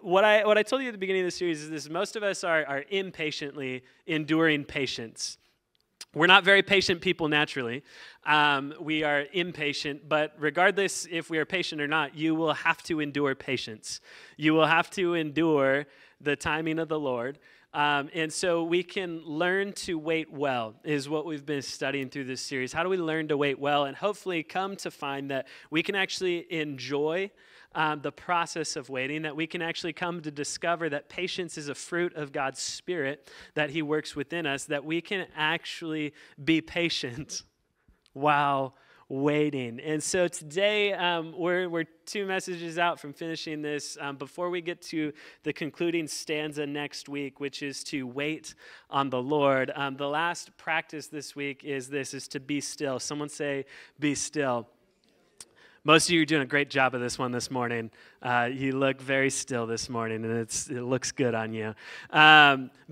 what I told you at the beginning of the series is this: most of us are impatiently enduring patience. We're not very patient people naturally. We are impatient, but regardless if we are patient or not, you will have to endure patience. You will have to endure the timing of the Lord. And so we can learn to wait well is what we've been studying through this series. How do we learn to wait well and hopefully come to find that we can actually enjoy the process of waiting, that we can actually come to discover that patience is a fruit of God's Spirit, that He works within us, that we can actually be patient while waiting. And so today we're 2 messages out from finishing this before we get to the concluding stanza next week, which is to wait on the Lord. The last practice this week is to be still. Someone say, be still. Most of you are doing a great job of this one this morning. You look very still this morning, and it looks good on you.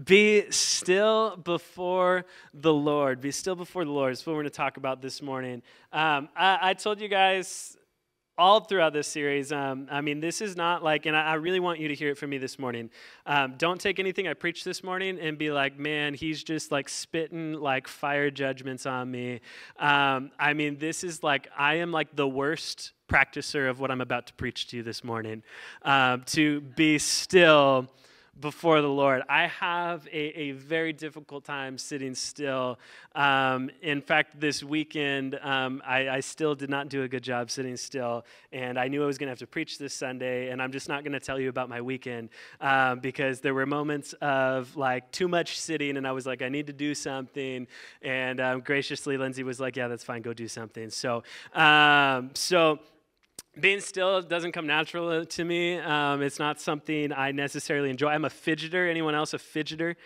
Be still before the Lord. Be still before the Lord is what we're going to talk about this morning. I told you guys all throughout this series, this is not like, and I really want you to hear it from me this morning. Don't take anything I preached this morning and be like, man, he's just like spitting like fire judgments on me. This is like, I am like the worst practicer of what I'm about to preach to you this morning. To be still before the Lord. I have a very difficult time sitting still. In fact, this weekend, I still did not do a good job sitting still, and I knew I was going to have to preach this Sunday, and I'm just not going to tell you about my weekend because there were moments of like too much sitting, and I was like, I need to do something, and graciously, Lindsay was like, yeah, that's fine, go do something. So being still doesn't come natural to me. It's not something I necessarily enjoy. I'm a fidgeter. Anyone else a fidgeter?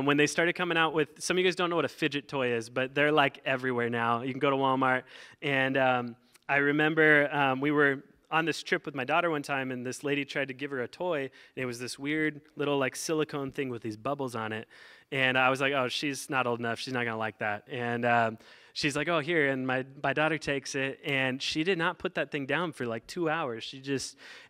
When they started coming out with, some of you guys don't know what a fidget toy is, but they're like everywhere now. You can go to Walmart. And I remember we were on this trip with my daughter one time, and this lady tried to give her a toy, and it was this weird little like silicone thing with these bubbles on it. And I was like, oh, she's not old enough. She's not going to like that. And she's like, oh, here, and my daughter takes it, and she did not put that thing down for like 2 hours.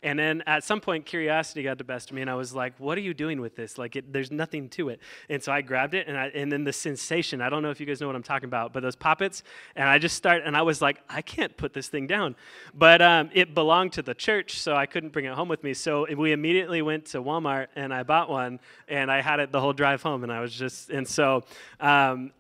And then at some point, curiosity got the best of me, and I was like, what are you doing with this? Like, there's nothing to it. And so I grabbed it, and then the sensation, I don't know if you guys know what I'm talking about, but those poppets, and I was like, I can't put this thing down. But it belonged to the church, so I couldn't bring it home with me. So we immediately went to Walmart, and I bought one, and I had it the whole drive home, and I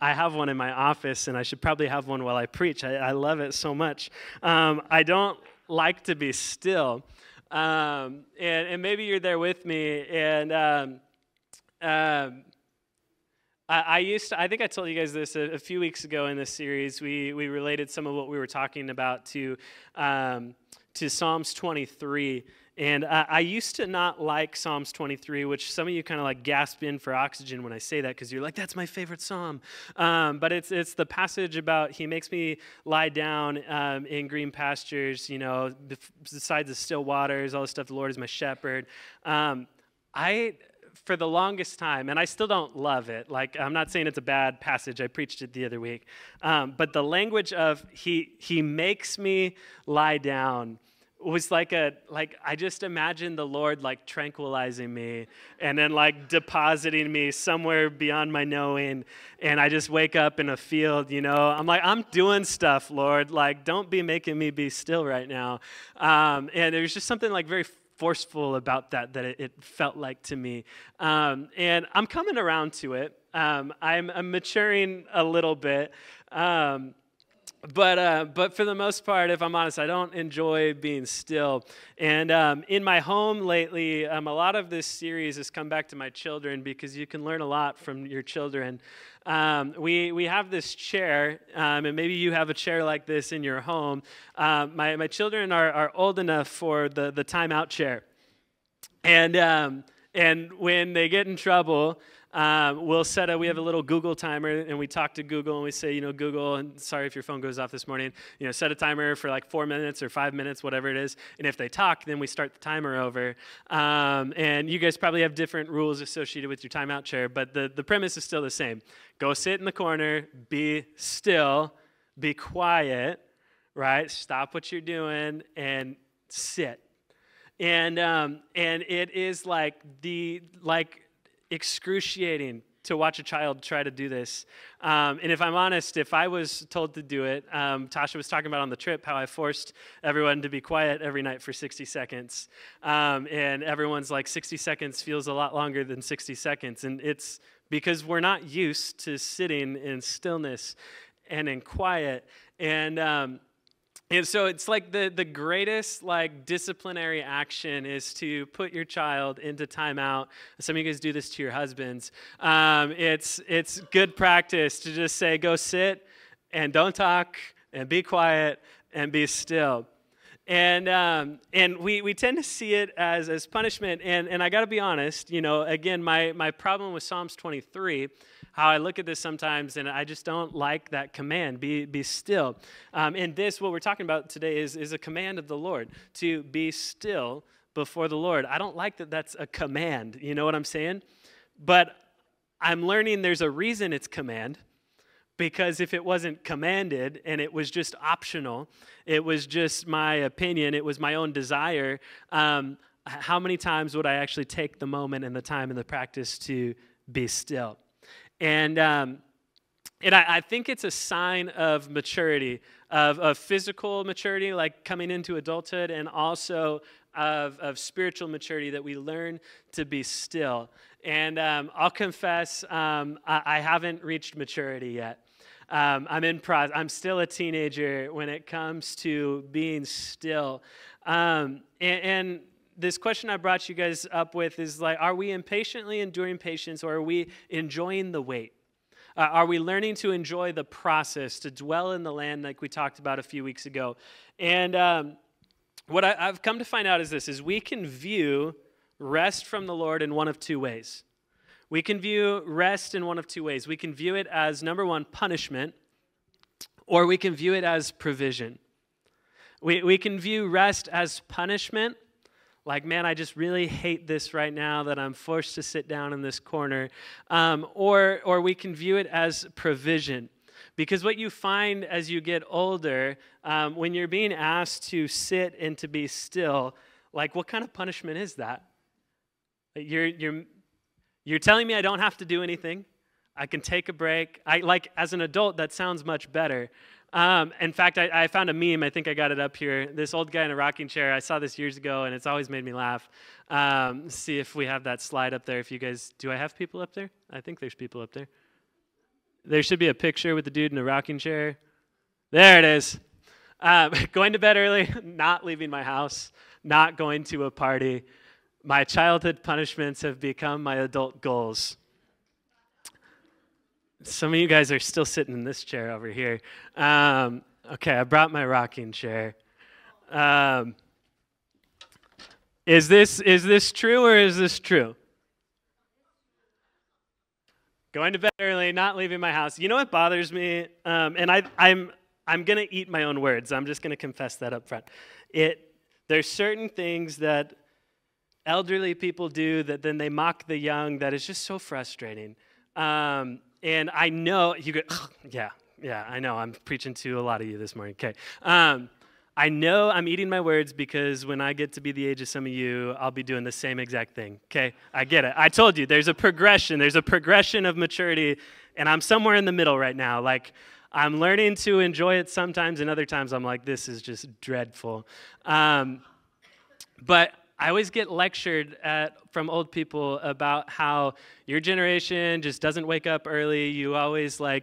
have one in my office, and I should probably have one while I preach. I love it so much. I don't like to be still. And maybe you're there with me. And I think I told you guys this a few weeks ago in this series. We related some of what we were talking about to Psalms 23. And I used to not like Psalms 23, which some of you kind of like gasp in for oxygen when I say that because you're like, that's my favorite psalm. But it's the passage about He makes me lie down in green pastures, beside the still waters, all this stuff. The Lord is my shepherd. For the longest time, and I still don't love it. Like, I'm not saying it's a bad passage. I preached it the other week. But the language of He makes me lie down was like I just imagined the Lord like tranquilizing me and then like depositing me somewhere beyond my knowing, and I just wake up in a field, I'm like, I'm doing stuff, Lord, like don't be making me be still right now. And there's just something like very forceful about that it felt like to me. And I'm coming around to it. I'm maturing a little bit. But for the most part, if I'm honest, I don't enjoy being still. And in my home lately, a lot of this series has come back to my children because you can learn a lot from your children. We have this chair, and maybe you have a chair like this in your home. My children are old enough for the timeout chair. And when they get in trouble, we have a little Google timer, and we talk to Google, and we say, Google, and sorry if your phone goes off this morning, set a timer for like 4 minutes or 5 minutes, whatever it is. And if they talk, then we start the timer over. And you guys probably have different rules associated with your timeout chair, but the premise is still the same. Go sit in the corner, be still, be quiet, right? Stop what you're doing and sit. And it is like excruciating to watch a child try to do this. And if I'm honest, if I was told to do it, Tasha was talking about on the trip how I forced everyone to be quiet every night for 60 seconds. And everyone's like, 60 seconds feels a lot longer than 60 seconds. And it's because we're not used to sitting in stillness and in quiet. And so it's like the greatest like disciplinary action is to put your child into timeout. Some of you guys do this to your husbands. It's good practice to just say, go sit and don't talk and be quiet and be still. And we tend to see it as punishment. And I got to be honest, again, my problem with Psalms 23, how I look at this sometimes, and I just don't like that command, be still. And this, what we're talking about today, is a command of the Lord, to be still before the Lord. I don't like that that's a command, you know what I'm saying? But I'm learning there's a reason it's command, because if it wasn't commanded and it was just optional, it was just my opinion, it was my own desire, how many times would I actually take the moment and the time and the practice to be still? And I think it's a sign of maturity, of physical maturity, like coming into adulthood, and also of spiritual maturity, that we learn to be still. And I'll confess, I haven't reached maturity yet. I'm still a teenager when it comes to being still. And this question I brought you guys up with is like, are we impatiently enduring patience, or are we enjoying the wait? Are we learning to enjoy the process, to dwell in the land like we talked about a few weeks ago? And what I've come to find out is this, is we can view rest from the Lord in one of two ways. We can view rest in one of two ways. We can view it as, number one, punishment, or we can view it as provision. We can view rest as punishment, like, man, I just really hate this right now that I'm forced to sit down in this corner. Or we can view it as provision. Because what you find as you get older, when you're being asked to sit and to be still, like, what kind of punishment is that? You're telling me I don't have to do anything. I can take a break. As an adult, that sounds much better. In fact, I found a meme. I think I got it up here. This old guy in a rocking chair. I saw this years ago, and it's always made me laugh. See if we have that slide up there. If you guys, do I have people up there? I think there's people up there. There should be a picture with the dude in a rocking chair. There it is. Going to bed early, not leaving my house, not going to a party. My childhood punishments have become my adult goals. Some of you guys are still sitting in this chair over here. Okay, I brought my rocking chair. Is this true, or is this true? Going to bed early, not leaving my house. You know what bothers me? And I'm going to eat my own words. I'm just going to confess that up front. There's certain things that elderly people do that then they mock the young that is just so frustrating. And I know you go, yeah, I know. I'm preaching to a lot of you this morning. Okay. I know I'm eating my words because when I get to be the age of some of you, I'll be doing the same exact thing. Okay. I get it. I told you there's a progression. There's a progression of maturity, and I'm somewhere in the middle right now. Like, I'm learning to enjoy it sometimes, and other times I'm like, this is just dreadful. But I always get lectured from old people about how your generation just doesn't wake up early. You always stay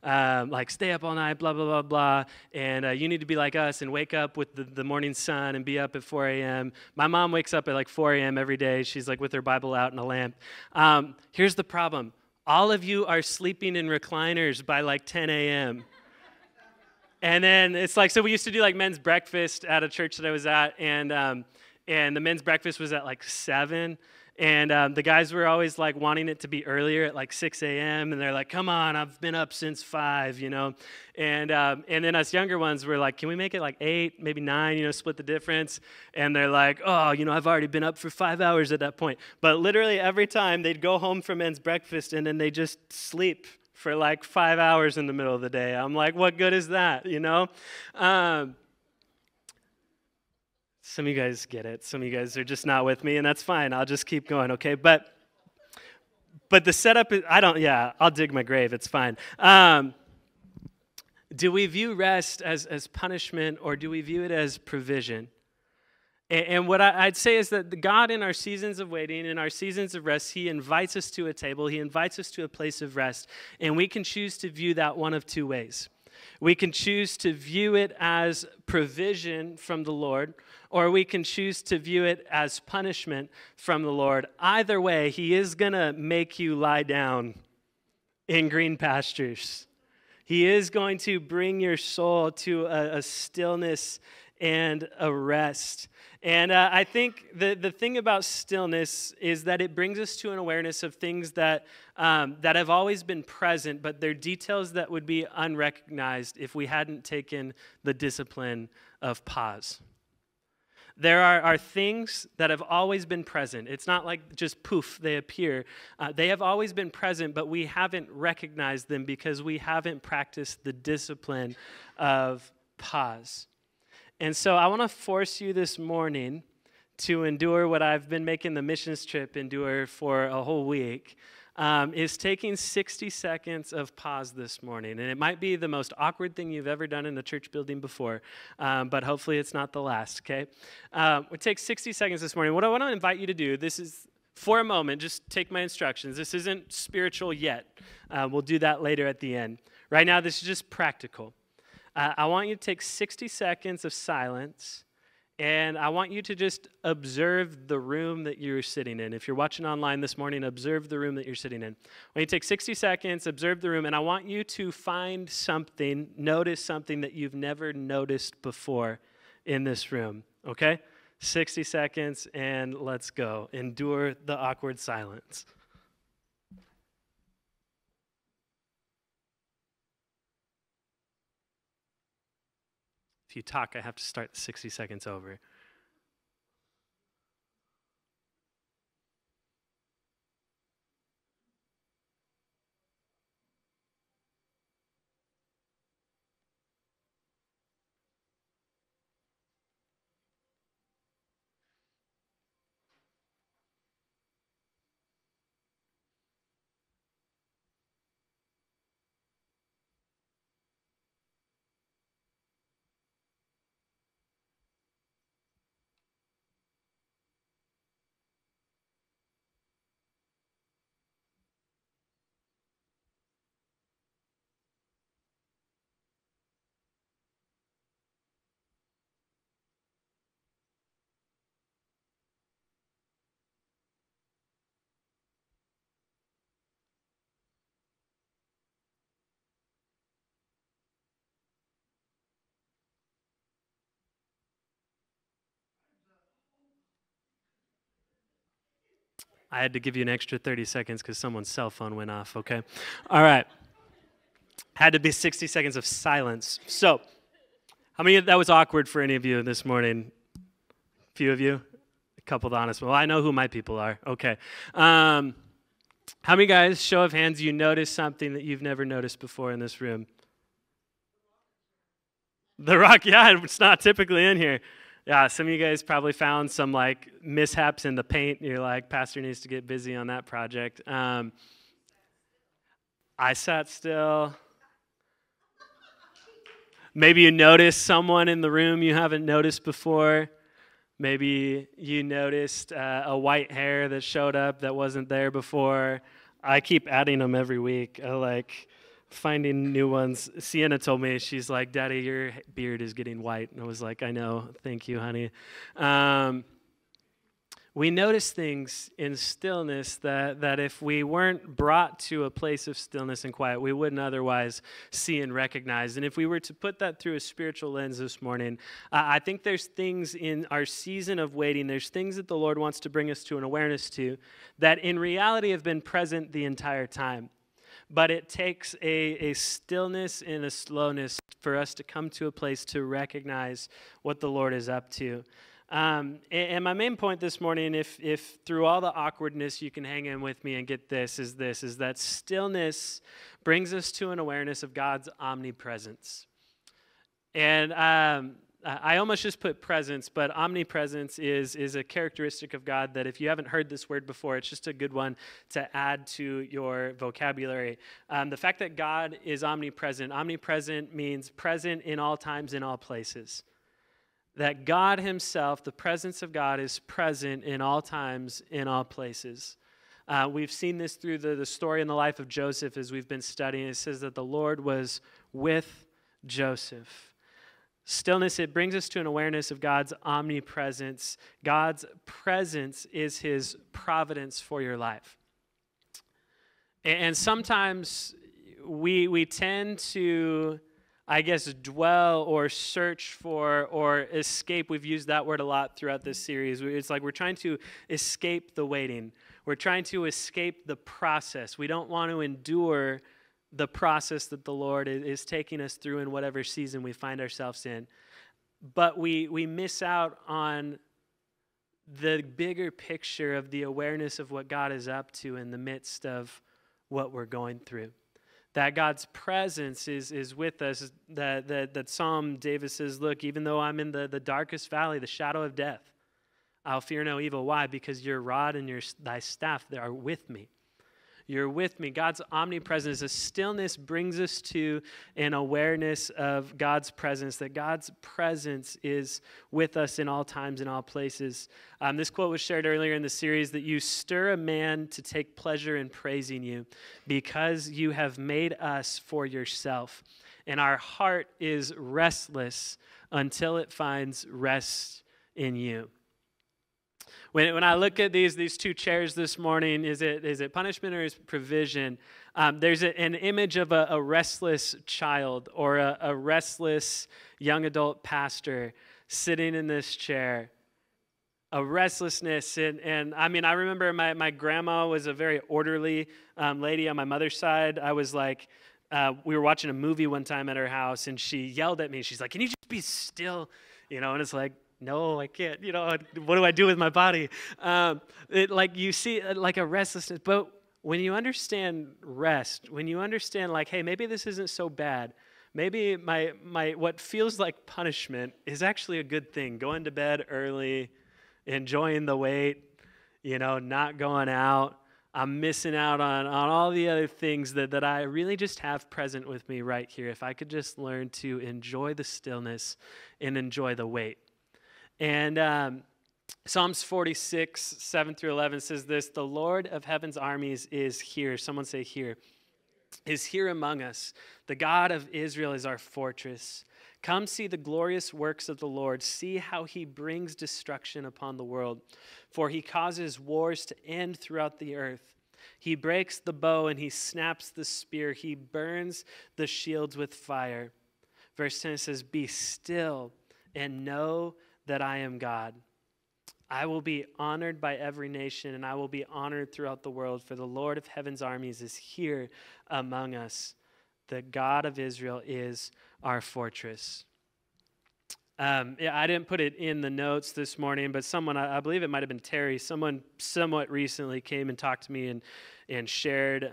up all night, blah, blah, blah, blah. And you need to be like us and wake up with the morning sun and be up at 4 a.m. My mom wakes up at like 4 a.m. every day. She's like with her Bible out and a lamp. Here's the problem. All of you are sleeping in recliners by like 10 a.m. And then it's like, so we used to do like men's breakfast at a church that I was at, and the men's breakfast was at like 7, and the guys were always like wanting it to be earlier at like 6 a.m., and they're like, come on, I've been up since 5, and then us younger ones were like, can we make it like 8, maybe 9, split the difference, and they're like, oh, I've already been up for 5 hours at that point. But literally every time they'd go home from men's breakfast, and then they just sleep for like 5 hours in the middle of the day. I'm like, what good is that, So Some of you guys get it. Some of you guys are just not with me, and that's fine. I'll just keep going, okay? But the setup is, I'll dig my grave. It's fine. Do we view rest as punishment, or do we view it as provision? And what I'd say is that God, in our seasons of waiting, in our seasons of rest, he invites us to a table. He invites us to a place of rest. And we can choose to view that one of two ways. We can choose to view it as provision from the Lord, or we can choose to view it as punishment from the Lord. Either way, he is going to make you lie down in green pastures. He is going to bring your soul to a stillness and a rest. And I think the thing about stillness is that it brings us to an awareness of things that have always been present, but they're details that would be unrecognized if we hadn't taken the discipline of pause. There are things that have always been present. It's not like just poof, they appear. They have always been present, but we haven't recognized them because we haven't practiced the discipline of pause. And so I want to force you this morning to endure what I've been making the missions trip endure for a whole week, is taking 60 seconds of pause this morning. And it might be the most awkward thing you've ever done in a church building before, but hopefully it's not the last, okay? We take 60 seconds this morning. What I want to invite you to do, this is for a moment, just take my instructions. This isn't spiritual yet. We'll do that later at the end. Right now, this is just practical. I want you to take 60 seconds of silence, and I want you to just observe the room that you're sitting in. If you're watching online this morning, observe the room that you're sitting in. When you take 60 seconds, observe the room, and I want you to find something, notice something that you've never noticed before in this room, okay? 60 seconds, and let's go. Endure the awkward silence. If you talk, I have to start the 60 seconds over. I had to give you an extra 30 seconds because someone's cell phone went off, okay? All right. Had to be 60 seconds of silence. So, how many of that was awkward for any of you this morning? A few of you? A couple of the honest. Well, I know who my people are. Okay. How many guys, show of hands, you noticed something that you've never noticed before in this room? The rock, yeah, it's not typically in here. Yeah, some of you guys probably found some like mishaps in the paint. You're like, Pastor needs to get busy on that project. I sat still. Maybe you noticed someone in the room you haven't noticed before. Maybe you noticed a white hair that showed up that wasn't there before. I keep adding them every week. I like finding new ones. Sienna told me, she's like, Daddy, your beard is getting white. And I was like, I know. Thank you, honey. We notice things in stillness that if we weren't brought to a place of stillness and quiet, we wouldn't otherwise see and recognize. And if we were to put that through a spiritual lens this morning, I think there's things in our season of waiting, there's things that the Lord wants to bring us to an awareness to that in reality have been present the entire time. But it takes a stillness and a slowness for us to come to a place to recognize what the Lord is up to. And my main point this morning, if through all the awkwardness you can hang in with me and get this, is that stillness brings us to an awareness of God's omnipresence. And I almost just put presence, but omnipresence is a characteristic of God that if you haven't heard this word before, it's just a good one to add to your vocabulary. The fact that God is omnipresent means present in all times, in all places. That God himself, the presence of God, is present in all times, in all places. We've seen this through the story in the life of Joseph as we've been studying. It says that the Lord was with Joseph. Stillness, it brings us to an awareness of God's omnipresence. God's presence is his providence for your life. And sometimes we tend to, I guess, dwell or search for or escape. We've used that word a lot throughout this series. It's like we're trying to escape the waiting. We're trying to escape the process. We don't want to endure the process that the Lord is taking us through in whatever season we find ourselves in. But we miss out on the bigger picture of the awareness of what God is up to in the midst of what we're going through. That God's presence is with us. That Psalm, David says, look, even though I'm in the darkest valley, the shadow of death, I'll fear no evil. Why? Because your rod and thy staff, they are with me. You're with me. God's omnipresence, a stillness brings us to an awareness of God's presence, that God's presence is with us in all times, in all places. This quote was shared earlier in the series, that you stir a man to take pleasure in praising you because you have made us for yourself. And our heart is restless until it finds rest in you. When I look at these two chairs this morning, is it punishment or is it provision? There's an image of a restless child or a restless young adult pastor sitting in this chair. A restlessness. And I mean, I remember my grandma was a very orderly lady on my mother's side. I was like, we were watching a movie one time at her house, and she yelled at me. She's like, can you just be still? And it's like, no, I can't. What do I do with my body? Like you see, like a restlessness. But when you understand rest, when you understand, like, hey, maybe this isn't so bad. Maybe my what feels like punishment is actually a good thing. Going to bed early, enjoying the wait, not going out. I'm missing out on all the other things that I really just have present with me right here. If I could just learn to enjoy the stillness and enjoy the wait. And Psalms 46, 7 through 11 says this, the Lord of heaven's armies is here. Someone say here. Is here among us. The God of Israel is our fortress. Come see the glorious works of the Lord. See how he brings destruction upon the world. For he causes wars to end throughout the earth. He breaks the bow and he snaps the spear. He burns the shields with fire. Verse 10 says, be still and know that I am God. I will be honored by every nation, and I will be honored throughout the world, for the Lord of heaven's armies is here among us. The God of Israel is our fortress. I didn't put it in the notes this morning, but someone, I believe it might have been Terry, someone somewhat recently came and talked to me and shared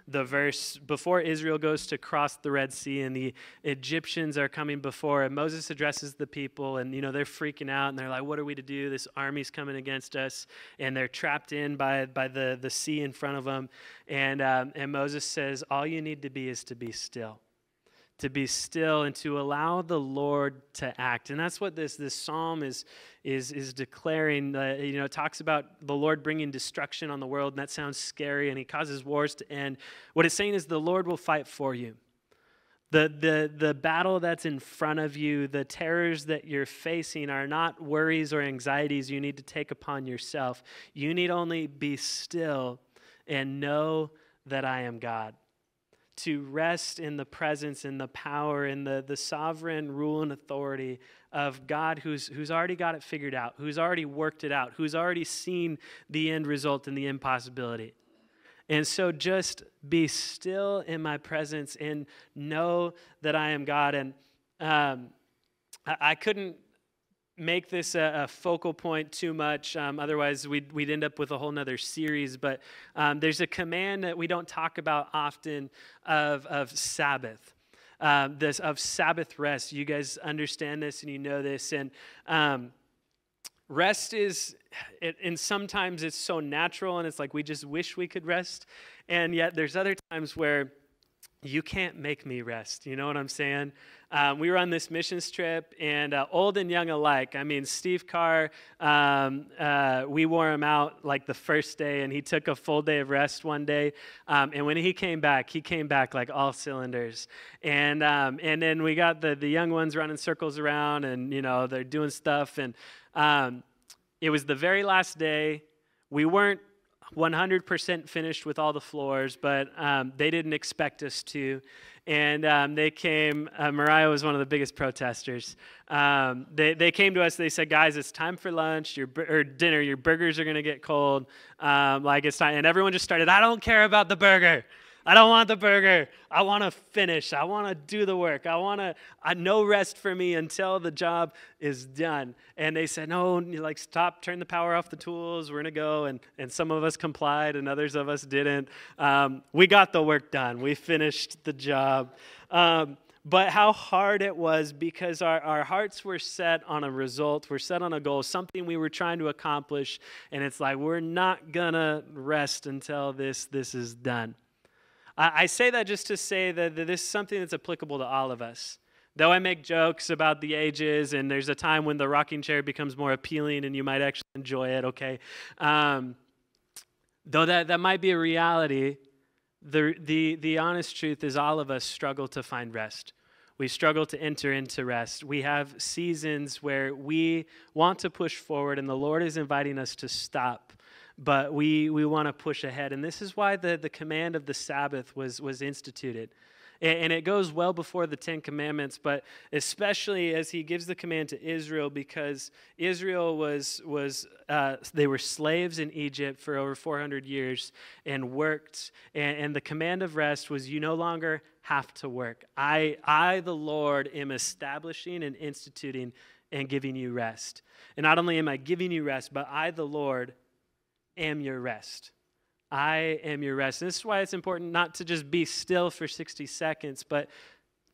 the verse before Israel goes to cross the Red Sea and the Egyptians are coming before, and Moses addresses the people, and they're freaking out and they're like, what are we to do? This army's coming against us, and they're trapped in by the sea in front of them. And Moses says, all you need to be is to be still. To be still and to allow the Lord to act. And that's what this psalm is declaring. It talks about the Lord bringing destruction on the world, and that sounds scary, and he causes wars to end. What it's saying is the Lord will fight for you. The battle that's in front of you, the terrors that you're facing are not worries or anxieties you need to take upon yourself. You need only be still and know that I am God. To rest in the presence and the power and the sovereign rule and authority of God who's already got it figured out, who's already worked it out, who's already seen the end result and the impossibility. And so just be still in my presence and know that I am God. And I couldn't make this a focal point too much. Otherwise, we'd end up with a whole nother series. But there's a command that we don't talk about often of Sabbath. this of Sabbath rest. You guys understand this and you know this. And rest is, and sometimes it's so natural and it's like we just wish we could rest. And yet there's other times where you can't make me rest. You know what I'm saying? We were on this missions trip, and old and young alike. I mean, Steve Carr, we wore him out like the first day, and he took a full day of rest one day. And when he came back like all cylinders. And then we got the young ones running circles around, and they're doing stuff. And it was the very last day. We weren't 100% finished with all the floors, but they didn't expect us to. And they came, Mariah was one of the biggest protesters. They came to us, they said, guys, it's time for lunch or dinner. Your burgers are going to get cold. It's time. And everyone just started, I don't care about the burger. I don't want the burger. I want to finish. I want to do the work. No rest for me until the job is done. And they said, no, stop, turn the power off the tools. We're going to go. And some of us complied and others of us didn't. We got the work done. We finished the job. But how hard it was, because our hearts were set on a result. We're set on a goal, something we were trying to accomplish. And it's like, we're not going to rest until this is done. I say that just to say that this is something that's applicable to all of us. Though I make jokes about the ages, and there's a time when the rocking chair becomes more appealing and you might actually enjoy it, okay? Though that might be a reality, the honest truth is all of us struggle to find rest. We struggle to enter into rest. We have seasons where we want to push forward, and the Lord is inviting us to stop. But we want to push ahead. And this is why the command of the Sabbath was instituted. And it goes well before the Ten Commandments, but especially as he gives the command to Israel, because Israel they were slaves in Egypt for over 400 years and worked. And the command of rest was, you no longer have to work. I, the Lord, am establishing and instituting and giving you rest. And not only am I giving you rest, but I, the Lord, am your rest. I am your rest. And this is why it's important not to just be still for 60 seconds, but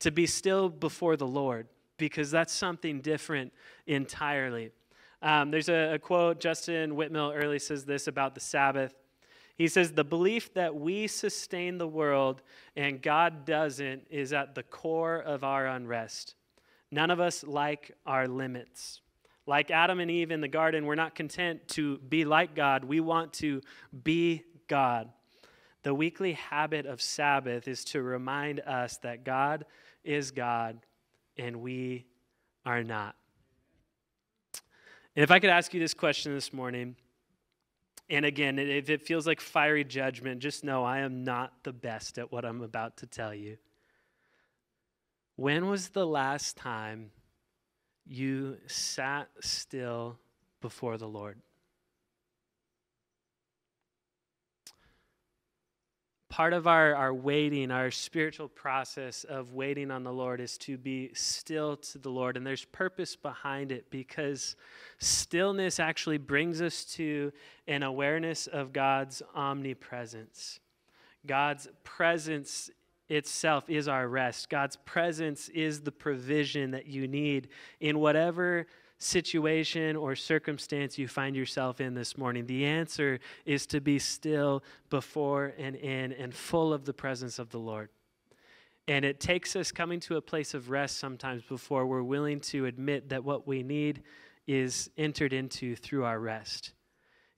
to be still before the Lord, because that's something different entirely. There's a quote, Justin Whitmill early says this about the Sabbath. He says, the belief that we sustain the world and God doesn't is at the core of our unrest. None of us like our limits. Like Adam and Eve in the garden, we're not content to be like God. We want to be God. The weekly habit of Sabbath is to remind us that God is God and we are not. And if I could ask you this question this morning, and again, if it feels like fiery judgment, just know I am not the best at what I'm about to tell you. When was the last time you sat still before the Lord? Part of our waiting, our spiritual process of waiting on the Lord is to be still to the Lord. And there's purpose behind it, because stillness actually brings us to an awareness of God's omnipresence. God's presence itself is our rest. God's presence is the provision that you need in whatever situation or circumstance you find yourself in this morning. The answer is to be still before and in and full of the presence of the Lord. And it takes us coming to a place of rest sometimes before we're willing to admit that what we need is entered into through our rest.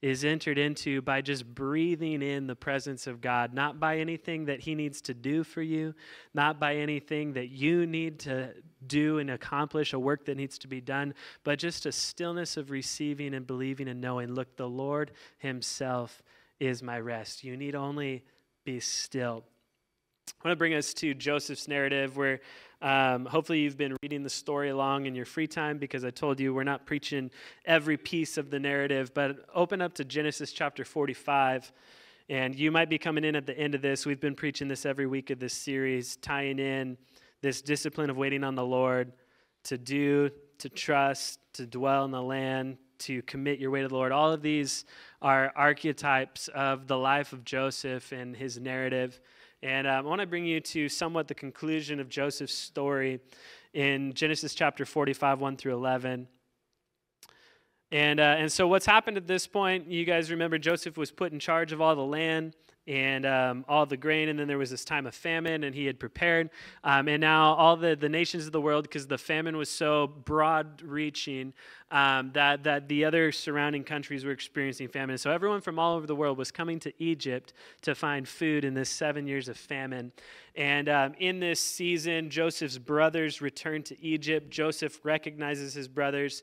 Is entered into by just breathing in the presence of God, not by anything that he needs to do for you, not by anything that you need to do and accomplish, a work that needs to be done, but just a stillness of receiving and believing and knowing, look, the Lord himself is my rest. You need only be still. I want to bring us to Joseph's narrative, where hopefully you've been reading the story along in your free time, because I told you we're not preaching every piece of the narrative, but open up to Genesis chapter 45, and you might be coming in at the end of this. We've been preaching this every week of this series, tying in this discipline of waiting on the Lord, to do, to trust, to dwell in the land, to commit your way to the Lord. All of these are archetypes of the life of Joseph and his narrative. And I want to bring you to somewhat the conclusion of Joseph's story in Genesis chapter 45, 1 through 11. And so what's happened at this point, you guys remember Joseph was put in charge of all the land and all the grain, and then there was this time of famine, and he had prepared. And now all the nations of the world, because the famine was so broad-reaching, that the other surrounding countries were experiencing famine. So everyone from all over the world was coming to Egypt to find food in this 7 years of famine. And in this season, Joseph's brothers returned to Egypt. Joseph recognizes his brothers.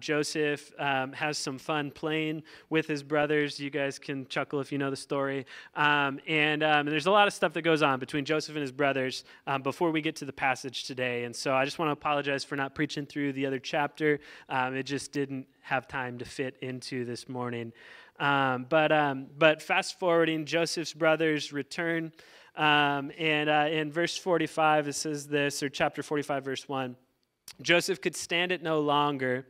Joseph has some fun playing with his brothers. You guys can chuckle if you know the story. And there's a lot of stuff that goes on between Joseph and his brothers before we get to the passage today. And so I just want to apologize for not preaching through the other chapter. It just didn't have time to fit into this morning. But fast forwarding, Joseph's brothers return. And in verse 45, it says this, or chapter 45, verse 1. Joseph could stand it no longer.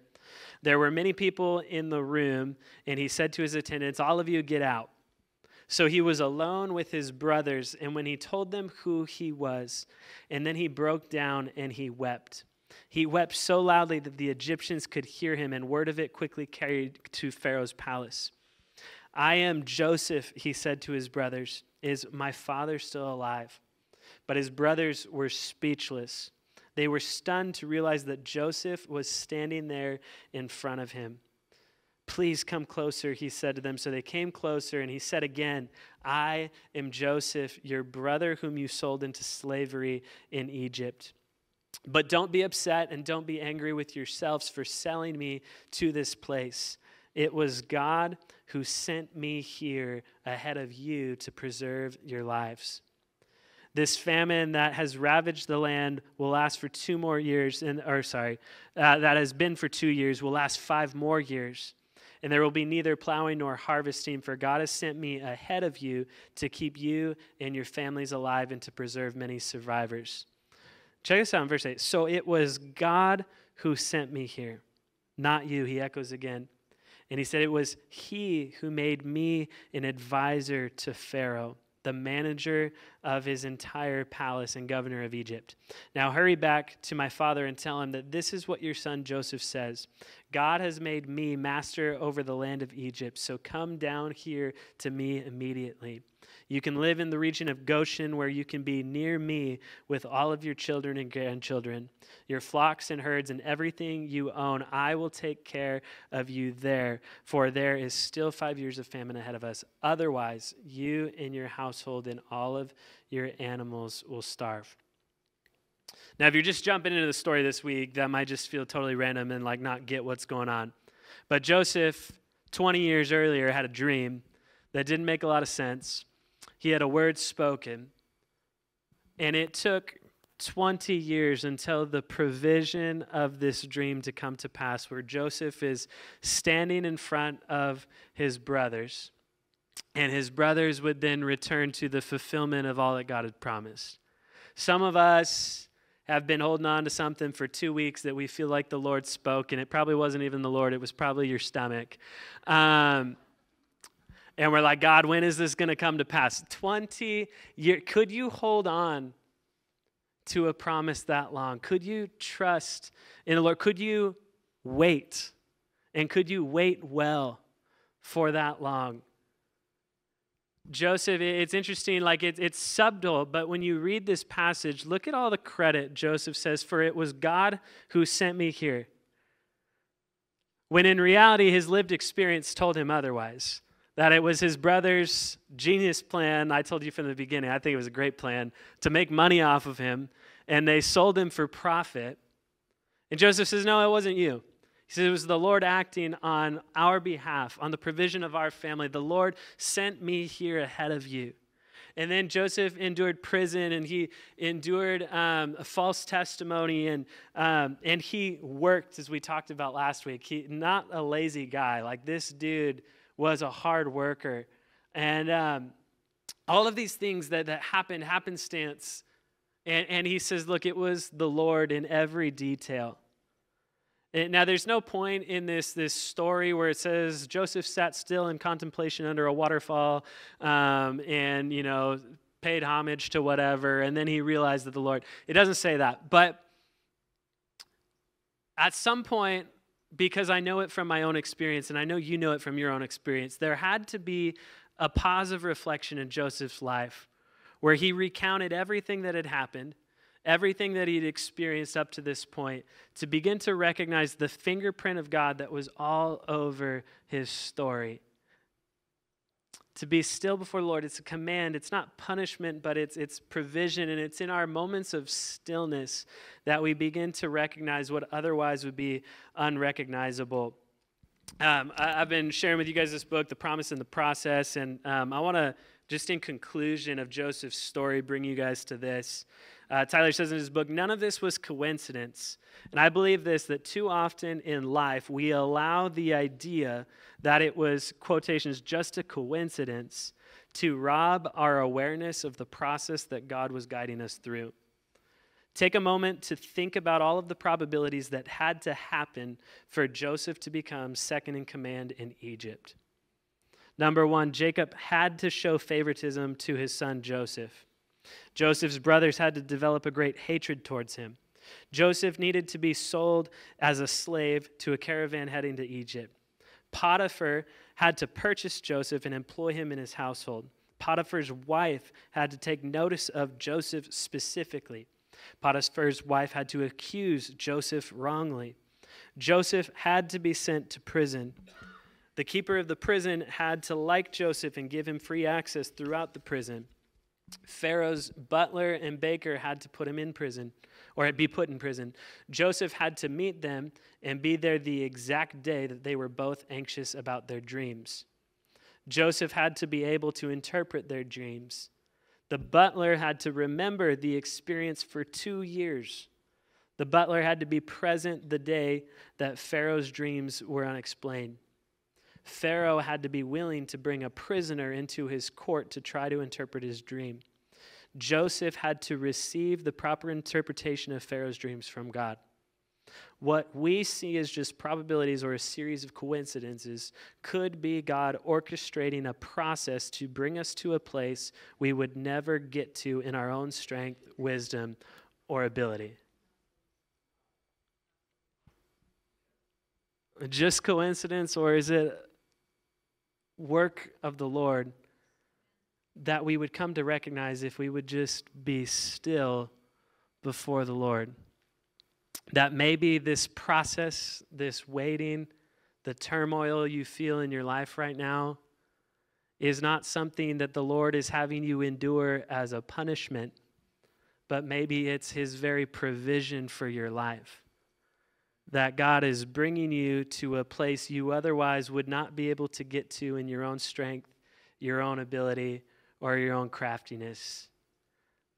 There were many people in the room, and he said to his attendants, "All of you get out." So he was alone with his brothers, and when he told them who he was, and then he broke down and he wept. He wept so loudly that the Egyptians could hear him, and word of it quickly carried to Pharaoh's palace. "I am Joseph," he said to his brothers. "Is my father still alive?" But his brothers were speechless. They were stunned to realize that Joseph was standing there in front of him. "Please come closer," he said to them. So they came closer, and he said again, "I am Joseph, your brother whom you sold into slavery in Egypt. But don't be upset and don't be angry with yourselves for selling me to this place. It was God who sent me here ahead of you to preserve your lives. This famine that has ravaged the land will last for 2 more years, that has been for 2 years, will last 5 more years. And there will be neither plowing nor harvesting, for God has sent me ahead of you to keep you and your families alive and to preserve many survivors." Check this out in verse 8. "So it was God who sent me here, not you," he echoes again. And he said, "It was he who made me an advisor to Pharaoh, the manager of his entire palace and governor of Egypt. Now hurry back to my father and tell him that this is what your son Joseph says. God has made me master over the land of Egypt, so come down here to me immediately. You can live in the region of Goshen, where you can be near me with all of your children and grandchildren, your flocks and herds and everything you own. I will take care of you there, for there is still 5 years of famine ahead of us. Otherwise, you and your household and all of your animals will starve." Now, if you're just jumping into the story this week, that might just feel totally random and not get what's going on. But Joseph, 20 years earlier, had a dream that didn't make a lot of sense. He had a word spoken, and it took 20 years until the provision of this dream to come to pass, where Joseph is standing in front of his brothers, and his brothers would then return to the fulfillment of all that God had promised. Some of us have been holding on to something for 2 weeks that we feel like the Lord spoke, and it probably wasn't even the Lord, it was probably your stomach. And we're like, "God, when is this going to come to pass?" 20 years. Could you hold on to a promise that long? Could you trust in the Lord? Could you wait? And could you wait well for that long? Joseph, it's interesting, it's subtle, but when you read this passage, look at all the credit Joseph says, "For it was God who sent me here." When in reality, his lived experience told him otherwise. That it was his brother's genius plan. I told you from the beginning, I think it was a great plan, to make money off of him, and they sold him for profit. And Joseph says, "No, it wasn't you." He says, "It was the Lord acting on our behalf, on the provision of our family. The Lord sent me here ahead of you." And then Joseph endured prison, and he endured a false testimony, and he worked, as we talked about last week. He not a lazy guy. This dude was a hard worker. And all of these things that happened, happenstance. And he says, look, it was the Lord in every detail. And now, there's no point in this story where it says Joseph sat still in contemplation under a waterfall, and, paid homage to whatever, and then he realized that the Lord, it doesn't say that. But at some point, because I know it from my own experience, and I know you know it from your own experience, there had to be a pause of reflection in Joseph's life where he recounted everything that had happened, everything that he'd experienced up to this point, to begin to recognize the fingerprint of God that was all over his story. To be still before the Lord, it's a command. It's not punishment, but it's provision, and it's in our moments of stillness that we begin to recognize what otherwise would be unrecognizable. I've been sharing with you guys this book, The Promise and the Process, and I want to, just in conclusion of Joseph's story, bring you guys to this. Tyler says in his book, none of this was coincidence. And I believe this, that too often in life, we allow the idea that it was, quotations, just a coincidence to rob our awareness of the process that God was guiding us through. Take a moment to think about all of the probabilities that had to happen for Joseph to become second in command in Egypt. Number one, Jacob had to show favoritism to his son Joseph. Joseph's brothers had to develop a great hatred towards him. Joseph needed to be sold as a slave to a caravan heading to Egypt. Potiphar had to purchase Joseph and employ him in his household. Potiphar's wife had to take notice of Joseph specifically. Potiphar's wife had to accuse Joseph wrongly. Joseph had to be sent to prison. The keeper of the prison had to like Joseph and give him free access throughout the prison. Pharaoh's butler and baker had to put him in prison, or be put in prison. Joseph had to meet them and be there the exact day that they were both anxious about their dreams. Joseph had to be able to interpret their dreams. The butler had to remember the experience for 2 years. The butler had to be present the day that Pharaoh's dreams were unexplained. Pharaoh had to be willing to bring a prisoner into his court to try to interpret his dream. Joseph had to receive the proper interpretation of Pharaoh's dreams from God. What we see as just probabilities or a series of coincidences could be God orchestrating a process to bring us to a place we would never get to in our own strength, wisdom, or ability. Just coincidence, or is it work of the Lord that we would come to recognize if we would just be still before the Lord? That maybe this process, this waiting, the turmoil you feel in your life right now is not something that the Lord is having you endure as a punishment, but maybe it's his very provision for your life. That God is bringing you to a place you otherwise would not be able to get to in your own strength, your own ability, or your own craftiness.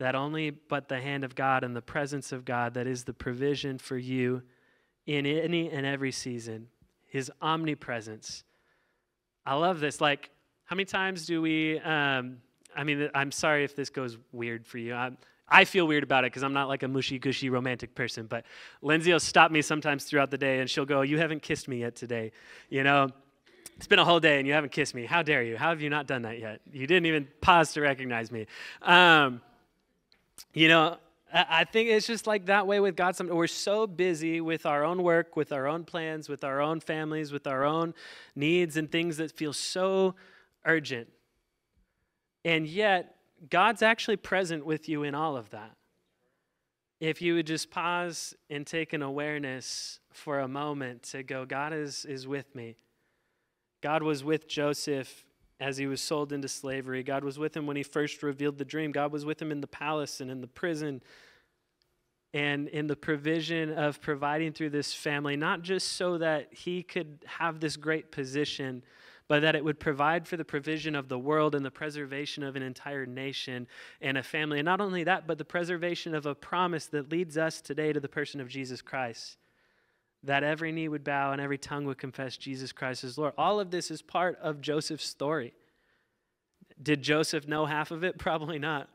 That only but the hand of God and the presence of God that is the provision for you in any and every season. His omnipresence. I love this. Like, how many times do we, I'm sorry if this goes weird for you. I feel weird about it because I'm not like a mushy-gushy romantic person, but Lindsay will stop me sometimes throughout the day and she'll go, "You haven't kissed me yet today. You know, it's been a whole day and you haven't kissed me. How dare you? How have you not done that yet? You didn't even pause to recognize me." I think it's just like that way with God. We're so busy with our own work, with our own plans, with our own families, with our own needs and things that feel so urgent. And yet, God's actually present with you in all of that. If you would just pause and take an awareness for a moment to go, God is with me. God was with Joseph as he was sold into slavery. God was with him when he first revealed the dream. God was with him in the palace and in the prison and in the provision of providing through this family, not just so that he could have this great position, but that it would provide for the provision of the world and the preservation of an entire nation and a family. And not only that, but the preservation of a promise that leads us today to the person of Jesus Christ. That every knee would bow and every tongue would confess Jesus Christ as Lord. All of this is part of Joseph's story. Did Joseph know half of it? Probably not.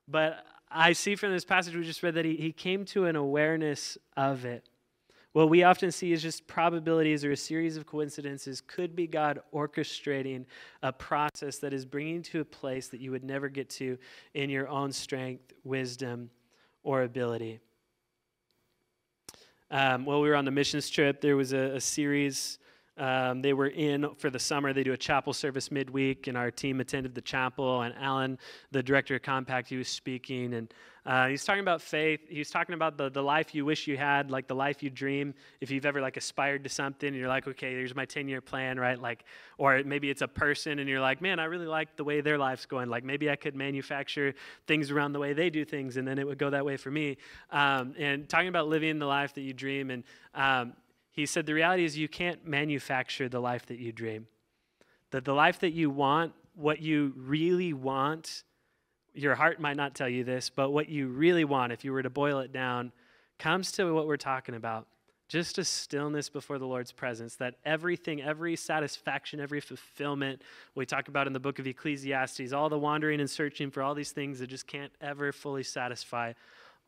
But I see from this passage we just read that he came to an awareness of it. what we often see is just probabilities or a series of coincidences could be God orchestrating a process that is bringing you to a place that you would never get to in your own strength, wisdom, or ability. While we were on the missions trip, there was a series they were in for the summer. They do a chapel service midweek, and our team attended the chapel, and Alan, the director of Compact, he was speaking, and he's talking about faith. He's talking about the life you wish you had, like the life you dream. If you've ever like aspired to something, and you're like, okay, here's my 10-year plan, right? Like, or maybe it's a person, and you're like, man, I really like the way their life's going. Like, maybe I could manufacture things around the way they do things, and then it would go that way for me. And talking about living the life that you dream, and he said the reality is you can't manufacture the life that you dream. That the life that you want, what you really want, your heart might not tell you this, but what you really want, if you were to boil it down, comes to what we're talking about. Just a stillness before the Lord's presence, that everything, every satisfaction, every fulfillment we talk about in the book of Ecclesiastes, all the wandering and searching for all these things that just can't ever fully satisfy,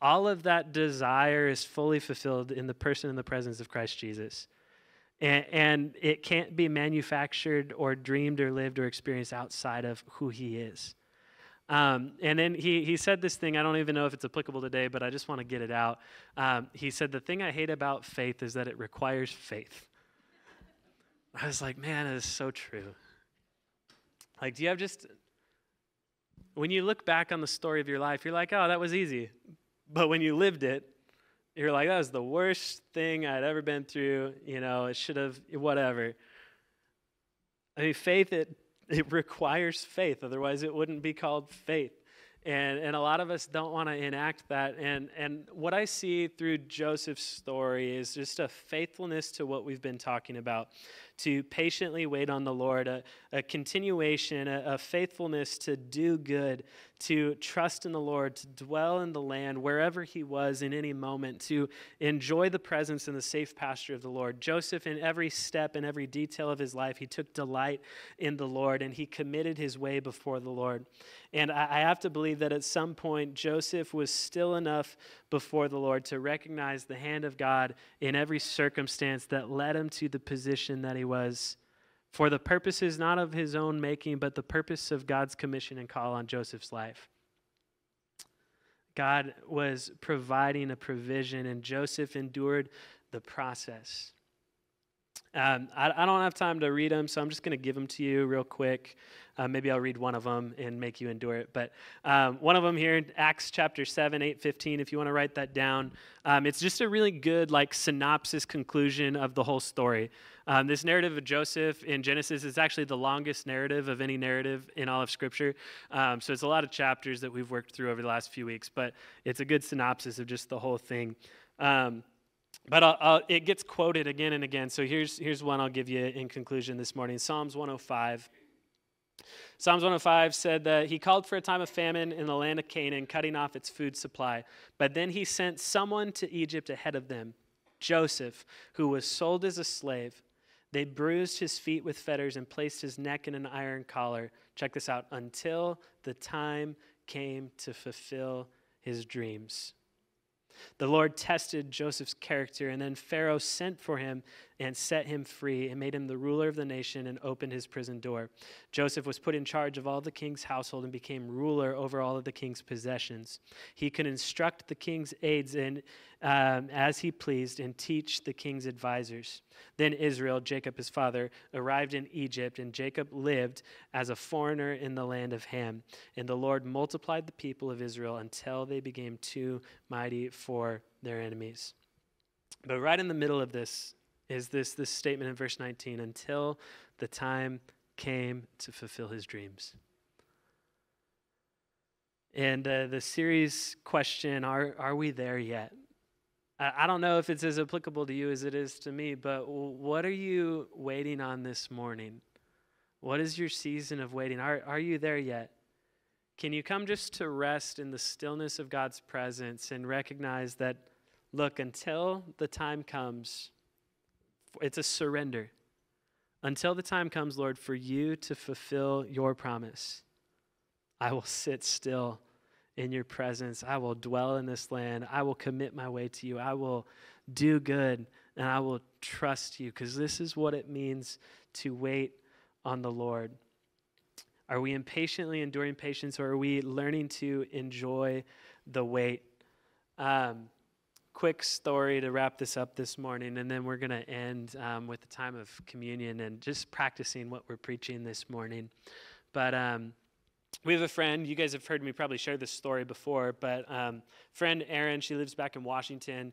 all of that desire is fully fulfilled in the person and the presence of Christ Jesus. And it can't be manufactured or dreamed or lived or experienced outside of who he is. And then he said this thing, I don't even know if it's applicable today, but I just want to get it out. He said, the thing I hate about faith is that it requires faith. I was like, man, that is so true. Like, do you have just, when you look back on the story of your life, you're like, oh, that was easy. But when you lived it, you're like, that was the worst thing I'd ever been through. You know, it should have, whatever. I mean, faith, it requires faith. Otherwise, it wouldn't be called faith. And a lot of us don't want to enact that. And what I see through Joseph's story is just a faithfulness to what we've been talking about, to patiently wait on the Lord, a continuation, a faithfulness to do good, to trust in the Lord, to dwell in the land wherever he was in any moment, to enjoy the presence and the safe pasture of the Lord. Joseph, in every step and every detail of his life, he took delight in the Lord, and he committed his way before the Lord. And I have to believe that at some point, Joseph was still enough before the Lord to recognize the hand of God in every circumstance that led him to the position that he was, for the purposes not of his own making, but the purpose of God's commission and call on Joseph's life. God was providing a provision, and Joseph endured the process. I don't have time to read them, so I'm just going to give them to you real quick. Maybe I'll read one of them and make you endure it. But one of them here in Acts chapter 7, 8-15, if you want to write that down. It's just a really good synopsis conclusion of the whole story. This narrative of Joseph in Genesis is actually the longest narrative of any narrative in all of Scripture. So it's a lot of chapters that we've worked through over the last few weeks, but it's a good synopsis of just the whole thing. But it gets quoted again and again. So here's one I'll give you in conclusion this morning. Psalms 105. Psalms 105 said that he called for a time of famine in the land of Canaan, cutting off its food supply. But then he sent someone to Egypt ahead of them, Joseph, who was sold as a slave. They bruised his feet with fetters and placed his neck in an iron collar. Check this out. Until the time came to fulfill his dreams. The Lord tested Joseph's character, and then Pharaoh sent for him and set him free and made him the ruler of the nation and opened his prison door. Joseph was put in charge of all the king's household and became ruler over all of the king's possessions. He could instruct the king's aides as he pleased and teach the king's advisors. Then Israel, Jacob his father, arrived in Egypt, and Jacob lived as a foreigner in the land of Ham. And the Lord multiplied the people of Israel until they became too mighty for their enemies. But right in the middle of this is this statement in verse 19, until the time came to fulfill his dreams. And the series question, are we there yet? I don't know if it's as applicable to you as it is to me, but what are you waiting on this morning? What is your season of waiting? Are you there yet? Can you come just to rest in the stillness of God's presence and recognize that, look, until the time comes, it's a surrender. Until the time comes, Lord, for you to fulfill your promise, I will sit still in your presence. I will dwell in this land. I will commit my way to you. I will do good and I will trust you, because this is what it means to wait on the Lord. Are we impatiently enduring patience, or are we learning to enjoy the wait? Quick story to wrap this up this morning, and then we're going to end with the time of communion and just practicing what we're preaching this morning. But we have a friend. You guys have heard me probably share this story before, but friend Erin, she lives back in Washington.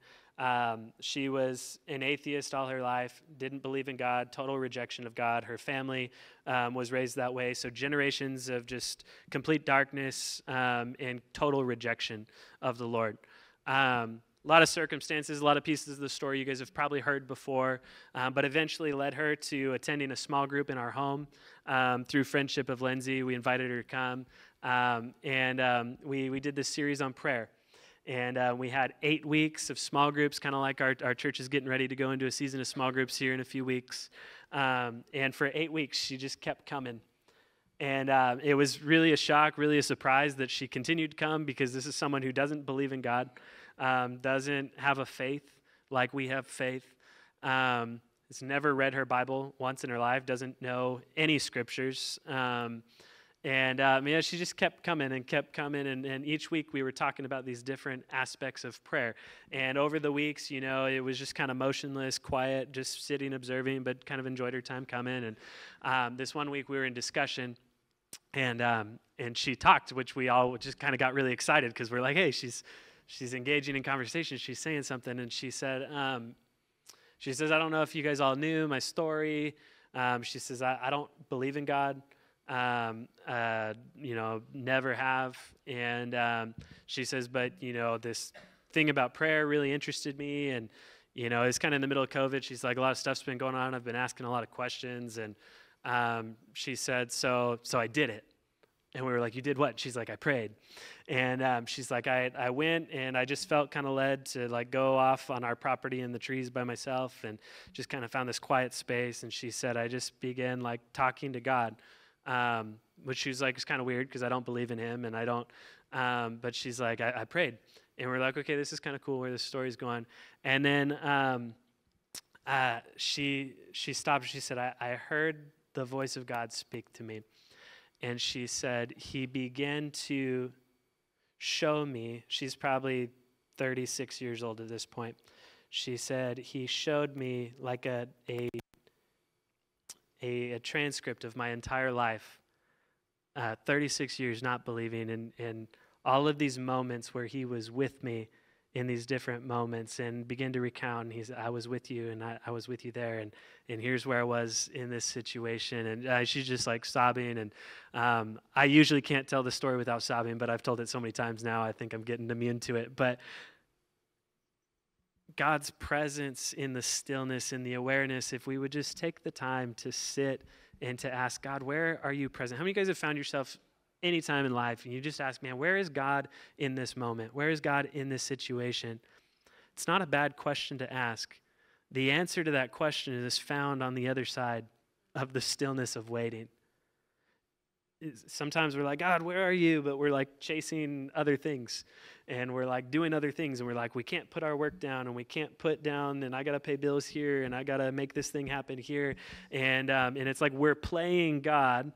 She was an atheist all her life, didn't believe in God, total rejection of God. Her family was raised that way, so generations of just complete darkness and total rejection of the Lord. A lot of circumstances, a lot of pieces of the story you guys have probably heard before, but eventually led her to attending a small group in our home through friendship of Lindsay. We invited her to come, and we did this series on prayer. And we had 8 weeks of small groups, kind of like our church is getting ready to go into a season of small groups here in a few weeks. And for 8 weeks, she just kept coming. And it was really a shock, really a surprise that she continued to come, because this is someone who doesn't believe in God, doesn't have a faith like we have faith, has never read her Bible once in her life, doesn't know any scriptures. She just kept coming, and each week we were talking about these different aspects of prayer. And over the weeks, it was just kind of motionless, quiet, just sitting, observing, but kind of enjoyed her time coming. And this one week we were in discussion, and she talked, which we all just kind of got really excited, because we're like, hey, she's engaging in conversation, she's saying something, and she says, I don't know if you guys all knew my story. She says, I don't believe in God. Never have. And she says, but, this thing about prayer really interested me. And, it's kind of in the middle of COVID. She's like, a lot of stuff's been going on. I've been asking a lot of questions. And she said, so I did it. And we were like, you did what? She's like, I prayed. And she's like, I went, and I just felt kind of led to like go off on our property in the trees by myself, and just kind of found this quiet space. And she said, I just began like talking to God. Which she was like, it's kind of weird because I don't believe in him, and I don't, but she's like, I prayed. And we're like, okay, this is kind of cool where the story's going. And then she stopped. She said, I heard the voice of God speak to me. And she said, he began to show me, she's probably 36 years old at this point. She said, he showed me like a transcript of my entire life, 36 years not believing, and all of these moments where he was with me in these different moments, and began to recount. And he said, I was with you, and I was with you there, and here's where I was in this situation. And she's just like sobbing, and I usually can't tell the story without sobbing, but I've told it so many times now, I think I'm getting immune to it. But God's presence in the stillness, in the awareness, if we would just take the time to sit and to ask God, where are you present? How many of you guys have found yourself any time in life and you just ask, man, where is God in this moment? Where is God in this situation? It's not a bad question to ask. The answer to that question is found on the other side of the stillness of waiting. Sometimes we're like, God, where are you? But we're like chasing other things, and we're like doing other things, and we're like, we can't put our work down, and we can't put down, and I got to pay bills here, and I got to make this thing happen here. And it's like we're playing God,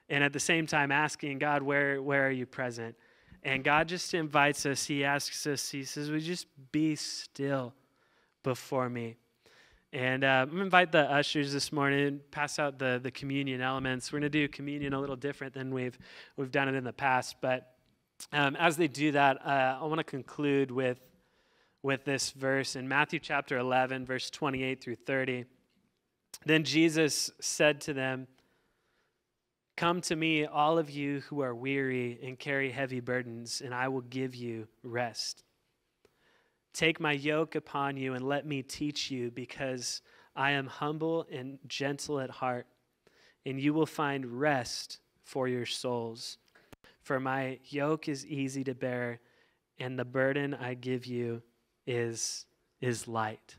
and at the same time asking God, where are you present? And God just invites us. He asks us, he says, would you just be still before me? And I'm going to invite the ushers this morning, pass out the communion elements. We're going to do communion a little different than we've done it in the past. But as they do that, I want to conclude with this verse in Matthew chapter 11, verse 28 through 30. Then Jesus said to them, come to me, all of you who are weary and carry heavy burdens, and I will give you rest. Take my yoke upon you and let me teach you, because I am humble and gentle at heart, and you will find rest for your souls. For my yoke is easy to bear, and the burden I give you is light.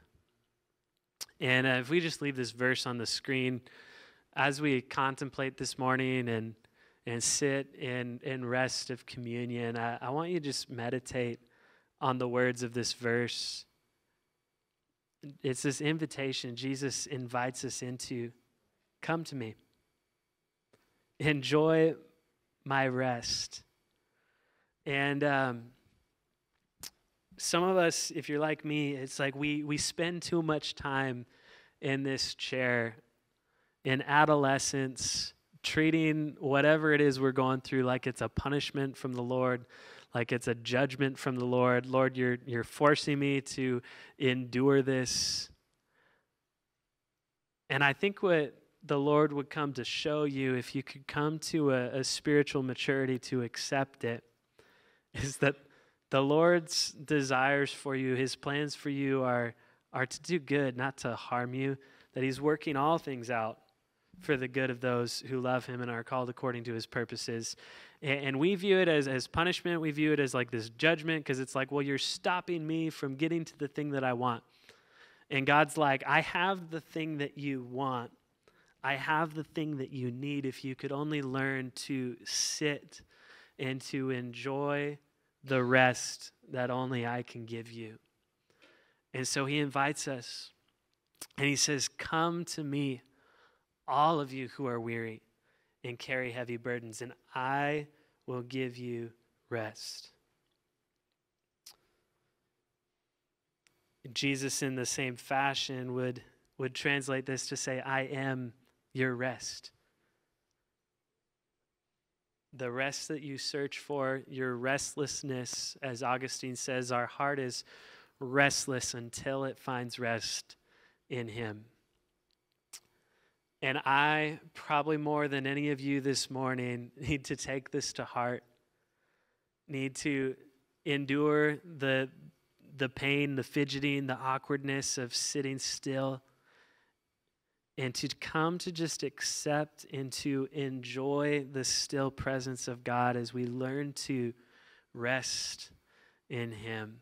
And if we just leave this verse on the screen, as we contemplate this morning and sit in rest of communion, I want you to just meditate on the words of this verse. It's this invitation Jesus invites us into. Come to me. Enjoy my rest. And some of us, if you're like me, it's like we spend too much time in this chair in adolescence, treating whatever it is we're going through like it's a punishment from the Lord, like it's a judgment from the Lord. Lord, you're forcing me to endure this. And I think what the Lord would come to show you, if you could come to a spiritual maturity to accept it, is that the Lord's desires for you, his plans for you are to do good, not to harm you, that he's working all things out for the good of those who love him and are called according to his purposes. And we view it as punishment. We view it as like this judgment, because it's like, well, you're stopping me from getting to the thing that I want. And God's like, I have the thing that you want. I have the thing that you need if you could only learn to sit and to enjoy the rest that only I can give you. And so he invites us, and he says, come to me, all of you who are weary and carry heavy burdens, and I will give you rest. Jesus, in the same fashion, would translate this to say, I am your rest. The rest that you search for, your restlessness, as Augustine says, our heart is restless until it finds rest in him. And I, probably more than any of you this morning, need to take this to heart, need to endure the pain, the fidgeting, the awkwardness of sitting still, and to come to just accept and to enjoy the still presence of God as we learn to rest in him.